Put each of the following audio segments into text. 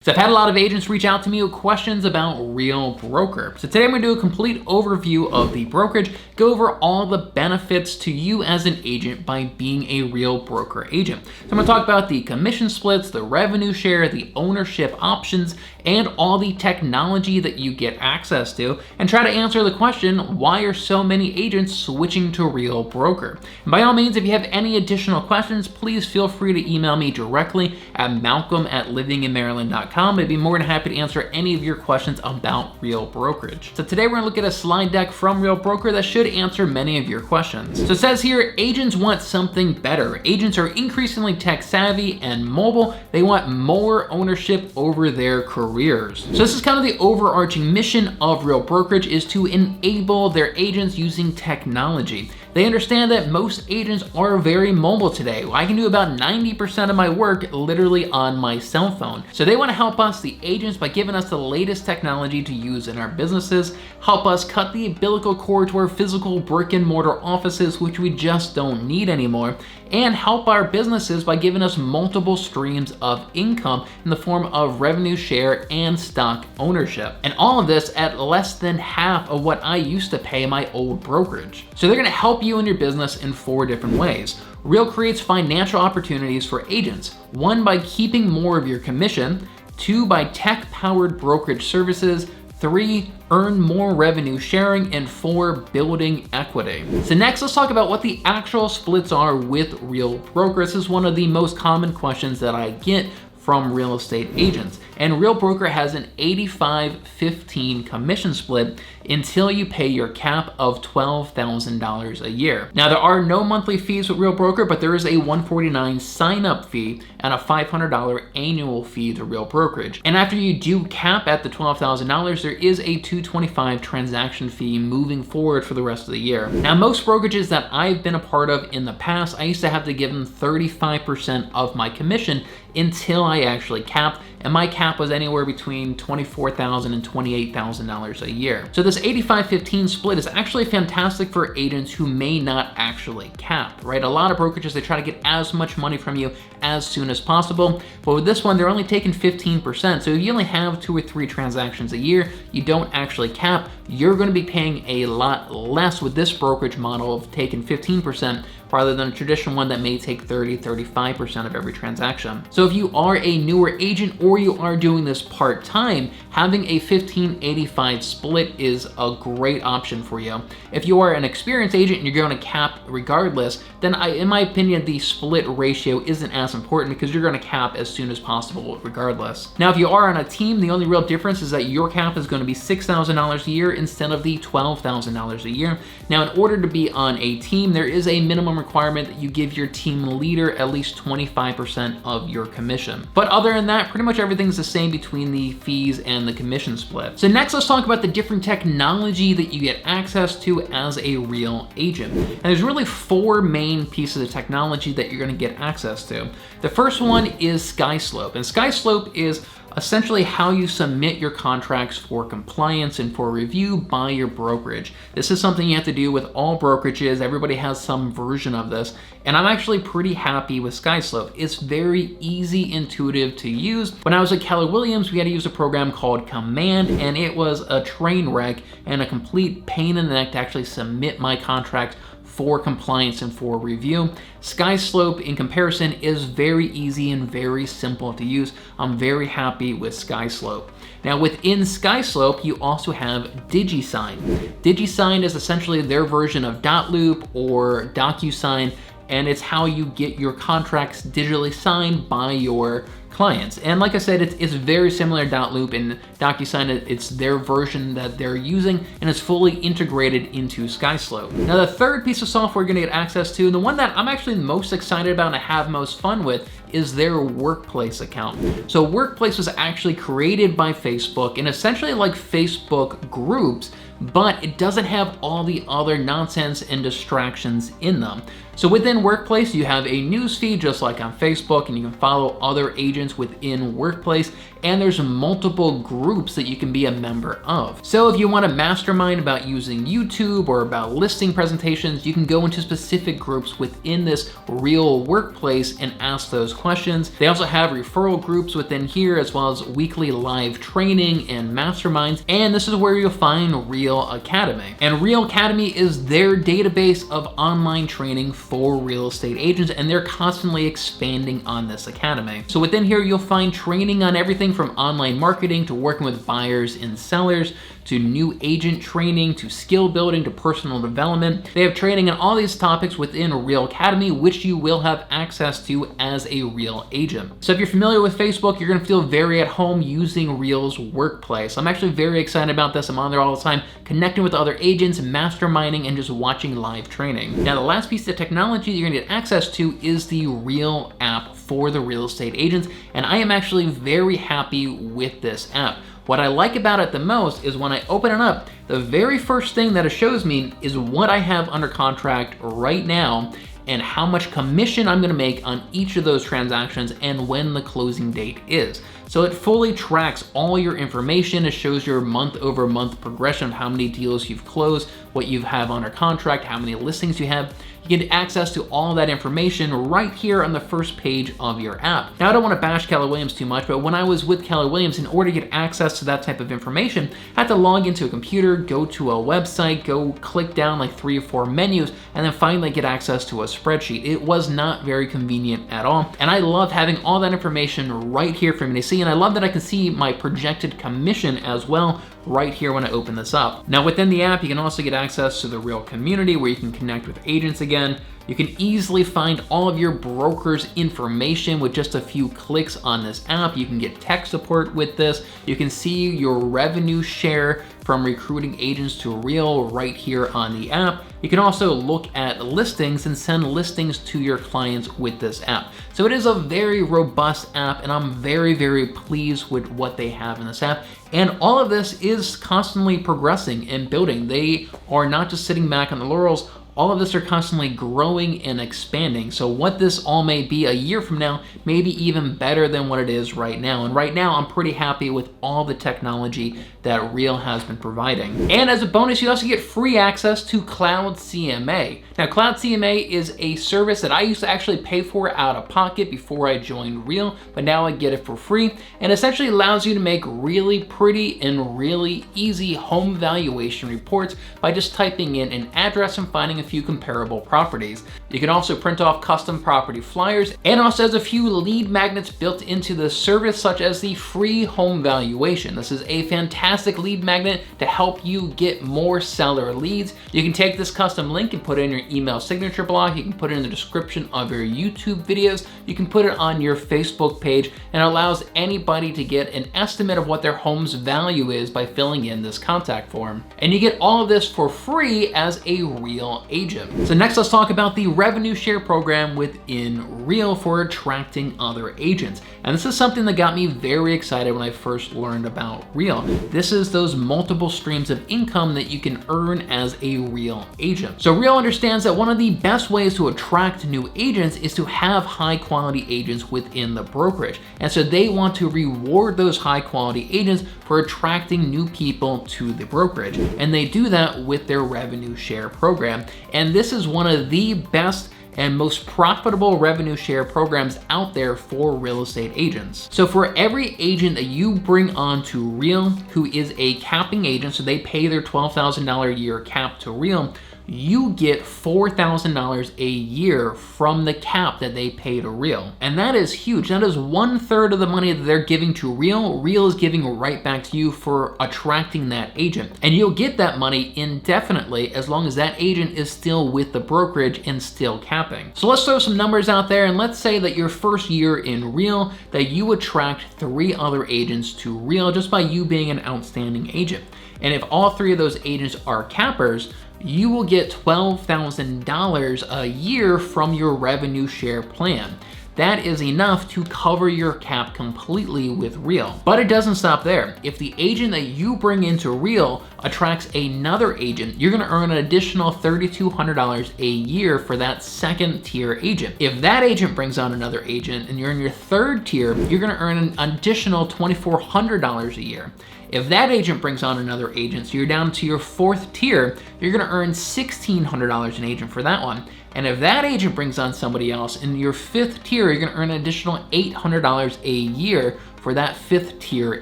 So I've had a lot of agents reach out to me with questions about Real Broker. So today I'm going to do a complete overview of the brokerage, go over all the benefits to you as an agent by being a Real Broker agent. So I'm going to talk about the commission splits, the revenue share, the ownership options, and all the technology that you get access to, and try to answer the question, why are so many agents switching to Real Broker? And by all means, if you have any additional questions, please feel free to email me directly at malcolm@livinginmaryland.com. I'd be more than happy to answer any of your questions about Real Brokerage. So today we're gonna look at a slide deck from Real Broker that should answer many of your questions. So it says here, agents want something better. Agents are increasingly tech savvy and mobile. They want more ownership over their careers. So this is kind of the overarching mission of Real Brokerage, is to enable their agents using technology. They understand that most agents are very mobile today. I can do about 90% of my work literally on my cell phone. So they want to help us, the agents, by giving us the latest technology to use in our businesses, help us cut the umbilical cord to our physical brick and mortar offices, which we just don't need anymore, and help our businesses by giving us multiple streams of income in the form of revenue share and stock ownership. And all of this at less than half of what I used to pay my old brokerage. So they're gonna help you in your business in 4 different ways. Real creates financial opportunities for agents. 1, by keeping more of your commission. 2, by tech-powered brokerage services. 3, earn more revenue sharing, and 4, building equity. So next, let's talk about what the actual splits are with Real Broker. This is one of the most common questions that I get from real estate agents. And Real Broker has an 85-15 commission split until you pay your cap of $12,000 a year. Now, there are no monthly fees with Real Broker, but there is a $149 sign-up fee and a $500 annual fee to Real Brokerage. And after you do cap at the $12,000, there is a $225 transaction fee moving forward for the rest of the year. Now, most brokerages that I've been a part of in the past, I used to have to give them 35% of my commission until I actually capped, and my cap was anywhere between $24,000 and $28,000 a year. So this 85-15 split is actually fantastic for agents who may not actually cap, right? A lot of brokerages, they try to get as much money from you as soon as possible, but with this one, they're only taking 15%. So if you only have 2 or 3 transactions a year, you don't actually cap, you're gonna be paying a lot less with this brokerage model of taking 15%, rather than a traditional one that may take 30-35% of every transaction. So if you are a newer agent or you are doing this part-time, having a 15-85 split is a great option for you. If you are an experienced agent and you're going to cap regardless, then in my opinion, the split ratio isn't as important because you're going to cap as soon as possible regardless. Now, if you are on a team, the only real difference is that your cap is going to be $6,000 a year instead of the $12,000 a year. Now, in order to be on a team, there is a minimum requirement that you give your team leader at least 25% of your commission. But other than that, pretty much everything's the same between the fees and the commission split. So next, let's talk about the different technology that you get access to as a real agent. And there's really 4 main pieces of technology that you're gonna get access to. The first one is SkySlope, and SkySlope is essentially how you submit your contracts for compliance and for review by your brokerage. This is something you have to do with all brokerages. Everybody has some version of this, and I'm actually pretty happy with SkySlope. It's very easy, intuitive to use. When I was at Keller Williams, we had to use a program called Command, and it was a train wreck and a complete pain in the neck to actually submit my contract for compliance and for review. SkySlope, in comparison, is very easy and very simple to use. I'm very happy with SkySlope. Now, within SkySlope, you also have DigiSign. DigiSign is essentially their version of .loop or DocuSign, and it's how you get your contracts digitally signed by your clients. And like I said, it's very similar to .loop and DocuSign. It's their version that they're using, and it's fully integrated into SkySlope. Now, the third piece of software you're gonna get access to, and the one that I'm actually most excited about and I have most fun with, is their Workplace account. So Workplace was actually created by Facebook, and essentially like Facebook groups, but it doesn't have all the other nonsense and distractions in them. So within Workplace, you have a news feed just like on Facebook, and you can follow other agents within Workplace, and there's multiple groups that you can be a member of. So if you want to mastermind about using YouTube or about listing presentations, you can go into specific groups within this Real Workplace and ask those questions. They also have referral groups within here, as well as weekly live training and masterminds, and this is where you'll find Real Academy. And Real Academy is their database of online training for real estate agents, and they're constantly expanding on this academy. So within here, you'll find training on everything from online marketing to working with buyers and sellers, to new agent training, to skill building, to personal development. They have training on all these topics within Real Academy, which you will have access to as a Real agent. So if you're familiar with Facebook, you're gonna feel very at home using Real's Workplace. I'm actually very excited about this. I'm on there all the time, connecting with other agents, masterminding, and just watching live training. Now, the last piece of technology you're gonna get access to is the Real app for the real estate agents, and I am actually very happy with this app. What I like about it the most is when I open it up, the very first thing that it shows me is what I have under contract right now and how much commission I'm gonna make on each of those transactions and when the closing date is. So it fully tracks all your information. It shows your month-over-month progression of how many deals you've closed, what you have under contract, how many listings you have. You get access to all that information right here on the first page of your app. Now, I don't want to bash Keller Williams too much, but when I was with Keller Williams, in order to get access to that type of information, I had to log into a computer, go to a website, go click down like 3 or 4 menus, and then finally get access to a spreadsheet. It was not very convenient at all. And I love having all that information right here for me to see. And I love that I can see my projected commission as well right here when I open this up. Now, within the app, you can also get access to the Real community where you can connect with agents again. You can easily find all of your broker's information with just a few clicks on this app. You can get tech support with this. You can see your revenue share from recruiting agents to Real right here on the app. You can also look at listings and send listings to your clients with this app. So it is a very robust app, and I'm very, very pleased with what they have in this app. And all of this is constantly progressing and building. They are not just sitting back on the laurels. All of this are constantly growing and expanding. So what this all may be a year from now may be even better than what it is right now. And right now, I'm pretty happy with all the technology that Real has been providing. And as a bonus, you also get free access to Cloud CMA. Now, Cloud CMA is a service that I used to actually pay for out of pocket before I joined Real, but now I get it for free. And essentially allows you to make really pretty and really easy home valuation reports by just typing in an address and finding a few comparable properties. You can also print off custom property flyers, and also has a few lead magnets built into the service, such as the free home valuation. This is a fantastic lead magnet to help you get more seller leads. You can take this custom link and put it in your email signature block. You can put it in the description of your YouTube videos. You can put it on your Facebook page, and it allows anybody to get an estimate of what their home's value is by filling in this contact form. And you get all of this for free as a Real agent. So next, let's talk about the revenue share program within Real for attracting other agents. And this is something that got me very excited when I first learned about Real. This is those multiple streams of income that you can earn as a Real agent. So Real understands that one of the best ways to attract new agents is to have high quality agents within the brokerage. And so they want to reward those high quality agents for attracting new people to the brokerage. And they do that with their revenue share program. And this is one of the best and most profitable revenue share programs out there for real estate agents. So for every agent that you bring on to Real who is a capping agent, so they pay their $12,000 a year cap to Real, you get $4,000 a year from the cap that they pay to Real. And that is huge. That is 1/3 of the money that they're giving to Real. Real is giving right back to you for attracting that agent. And you'll get that money indefinitely as long as that agent is still with the brokerage and still capping. So let's throw some numbers out there, and let's say that your first year in Real, that you attract 3 other agents to Real just by you being an outstanding agent. And if all 3 of those agents are cappers, you will get $12,000 a year from your revenue share plan. that is enough to cover your cap completely with Real. But it doesn't stop there. If the agent that you bring into Real attracts another agent, you're gonna earn an additional $3,200 a year for that second tier agent. If that agent brings on another agent and you're in your third tier, you're gonna earn an additional $2,400 a year. If that agent brings on another agent, so you're down to your fourth tier, you're gonna earn $1,600 an agent for that one. And if that agent brings on somebody else in your fifth tier, you're gonna earn an additional $800 a year for that fifth tier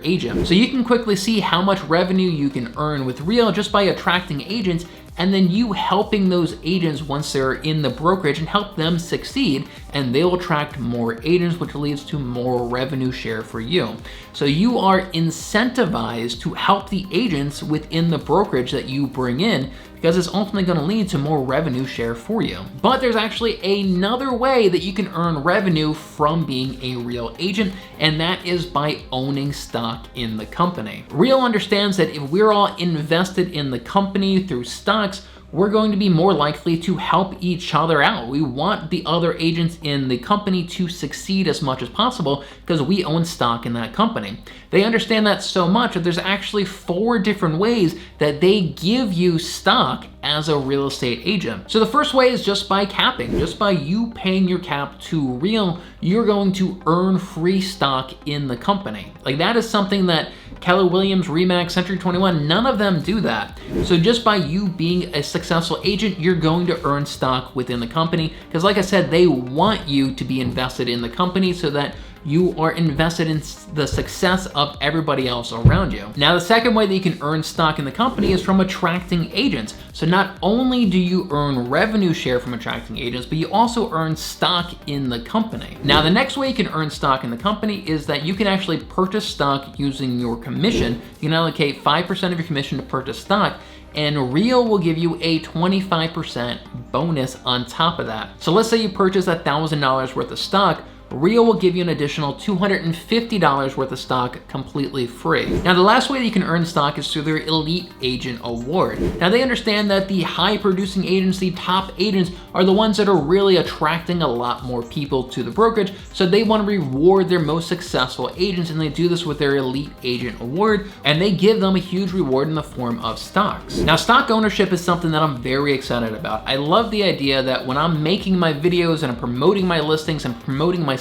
agent. So you can quickly see how much revenue you can earn with Real just by attracting agents, and then you helping those agents once they're in the brokerage and help them succeed, and they'll attract more agents, which leads to more revenue share for you. So you are incentivized to help the agents within the brokerage that you bring in, because it's ultimately gonna lead to more revenue share for you. But there's actually another way that you can earn revenue from being a Real agent, and that is by owning stock in the company. Real understands that if we're all invested in the company through stocks, we're going to be more likely to help each other out. We want the other agents in the company to succeed as much as possible because we own stock in that company. They understand that so much that there's actually 4 different ways that they give you stock as a real estate agent. So the first way is just by capping. Just by you paying your cap to Real, you're going to earn free stock in the company. Like, that is something that Keller Williams, Remax, Century 21, none of them do that. So just by you being a successful agent, you're going to earn stock within the company, because like I said, they want you to be invested in the company so that you are invested in the success of everybody else around you. Now, the second way that you can earn stock in the company is from attracting agents. So not only do you earn revenue share from attracting agents, but you also earn stock in the company. Now, the next way you can earn stock in the company is that you can actually purchase stock using your commission. You can allocate 5% of your commission to purchase stock, and Real will give you a 25% bonus on top of that. So let's say you purchase $1,000 worth of stock, Real will give you an additional $250 worth of stock completely free. Now, the last way that you can earn stock is through their Elite Agent Award. Now, they understand that the high producing agents, the top agents, are the ones that are really attracting a lot more people to the brokerage, so they want to reward their most successful agents, and they do this with their Elite Agent Award, and they give them a huge reward in the form of stocks. Now, stock ownership is something that I'm very excited about. I love the idea that when I'm making my videos and I'm promoting my listings and promoting myself,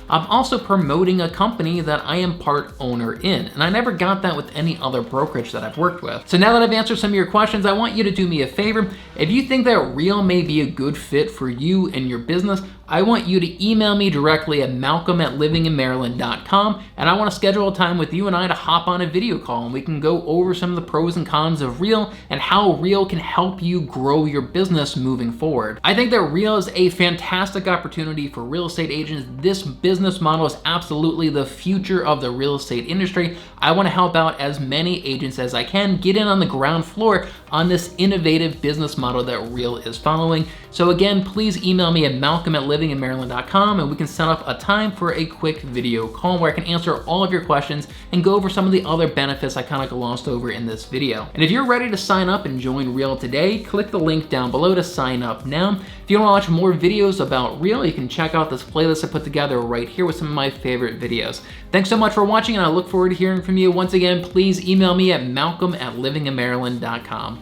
I'm also promoting a company that I am part owner in. And I never got that with any other brokerage that I've worked with. So now that I've answered some of your questions, I want you to do me a favor. If you think that Real may be a good fit for you and your business, I want you to email me directly at malcolm@livinginmaryland.com, and I want to schedule a time with you and I to hop on a video call, and we can go over some of the pros and cons of Real and how Real can help you grow your business moving forward. I think that Real is a fantastic opportunity for real estate agents. This business model is absolutely the future of the real estate industry. I want to help out as many agents as I can get in on the ground floor on this innovative business model that Real is following. So again, please email me at malcolm@livinginmaryland.com, and we can set up a time for a quick video call where I can answer all of your questions and go over some of the other benefits I kind of glossed over in this video. And if you're ready to sign up and join Real today, click the link down below to sign up now. If you want to watch more videos about Real, you can check out this playlist I put together right here with some of my favorite videos. Thanks so much for watching, and I look forward to hearing from you. Once again, please email me at malcolm@livinginmaryland.com.